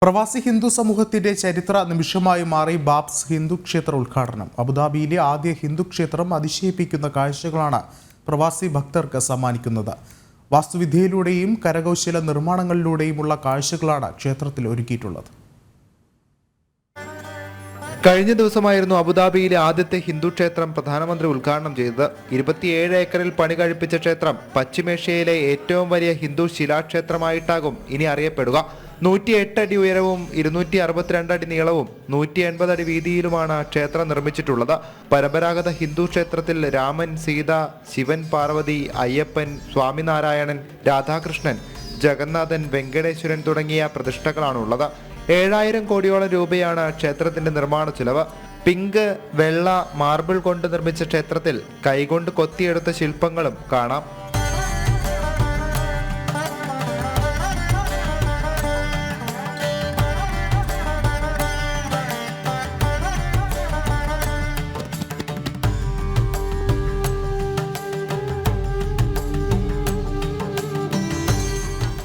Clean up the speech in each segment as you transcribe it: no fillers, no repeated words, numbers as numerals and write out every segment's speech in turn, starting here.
പ്രവാസി ഹിന്ദു സമൂഹത്തിന്റെ ചരിത്ര നിമിഷമായി മാറി ബാബ്സ് ഹിന്ദു ക്ഷേത്ര ഉദ്ഘാടനം. അബുദാബിയിലെ ആദ്യ ഹിന്ദു ക്ഷേത്രം അതിശയിപ്പിക്കുന്ന കാഴ്ചകളാണ് പ്രവാസി ഭക്തർക്ക് സമ്മാനിക്കുന്നത്. വാസ്തുവിദ്യയിലൂടെയും കരകൗശല നിർമ്മാണങ്ങളിലൂടെയുമുള്ള കാഴ്ചകളാണ് ക്ഷേത്രത്തിൽ ഒരുക്കിയിട്ടുള്ളത്. കഴിഞ്ഞ ദിവസമായിരുന്നു അബുദാബിയിലെ ആദ്യത്തെ ഹിന്ദു ക്ഷേത്രം പ്രധാനമന്ത്രി ഉദ്ഘാടനം ചെയ്തത്. 27 ഏക്കറിൽ പണി കഴിപ്പിച്ച ക്ഷേത്രം പശ്ചിമേഷ്യയിലെ ഏറ്റവും വലിയ ഹിന്ദു ശിലാക്ഷേത്രമായിട്ടാകും ഇനി അറിയപ്പെടുക. 108 അടി ഉയരവും 262 അടി നീളവും 180 അടി വീതിയിലുമാണ് ക്ഷേത്രം നിർമ്മിച്ചിട്ടുള്ളത്. പരമ്പരാഗത ഹിന്ദു ക്ഷേത്രത്തിൽ രാമൻ, സീത, ശിവൻ, പാർവതി, അയ്യപ്പൻ, സ്വാമിനാരായണൻ, രാധാകൃഷ്ണൻ, ജഗന്നാഥൻ, വെങ്കടേശ്വരൻ തുടങ്ങിയ പ്രതിഷ്ഠകളാണുള്ളത്. 7000 കോടിയോളം രൂപയാണ് ക്ഷേത്രത്തിന്റെ നിർമ്മാണ ചിലവ്. പിങ്ക്, വെള്ള മാർബിൾ കൊണ്ട് നിർമ്മിച്ച ക്ഷേത്രത്തിൽ കൈകൊണ്ട് കൊത്തിയെടുത്ത ശില്പങ്ങളും കാണാം.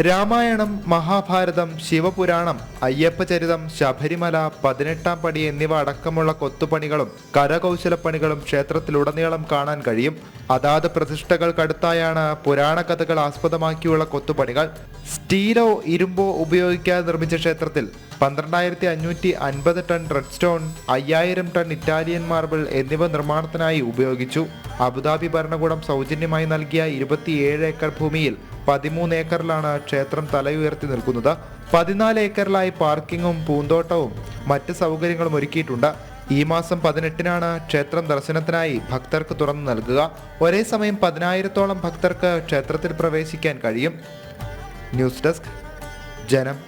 രാമായണം, മഹാഭാരതം, ശിവപുരാണം, അയ്യപ്പചരിതം, ശബരിമല, 18ാം പടി എന്നിവ അടക്കമുള്ള കൊത്തുപണികളും കരകൗശലപ്പണികളും ക്ഷേത്രത്തിലുടനീളം കാണാൻ കഴിയും. അതാത് പ്രതിഷ്ഠകൾക്കടുത്തായാണ് പുരാണ കഥകൾ ആസ്പദമാക്കിയുള്ള കൊത്തുപണികൾ. സ്റ്റീലോ ഇരുമ്പോ ഉപയോഗിക്കാതെ നിർമ്മിച്ച ക്ഷേത്രത്തിൽ 12,550 ton red stone, 5000 ton Italian marble എന്നിവ നിർമ്മാണത്തിനായി ഉപയോഗിച്ചു. അബുദാബി ഭരണകൂടം സൗജന്യമായി നൽകിയ 27 ഏക്കർ ഭൂമിയിൽ 13 ഏക്കറിലാണ് ക്ഷേത്രം തലയുയർത്തി നിൽക്കുന്നത്. 14 ഏക്കറിലായി പാർക്കിങ്ങും പൂന്തോട്ടവും മറ്റ് സൗകര്യങ്ങളും ഒരുക്കിയിട്ടുണ്ട്. ഈ മാസം 18-നാണ് ക്ഷേത്രം ദർശനത്തിനായി ഭക്തർക്ക് തുറന്നു നൽകുക. ഒരേ സമയം 10,000-ഓളം ഭക്തർക്ക് ക്ഷേത്രത്തിൽ പ്രവേശിക്കാൻ കഴിയും. ന്യൂസ് ഡെസ്ക്, ജനം.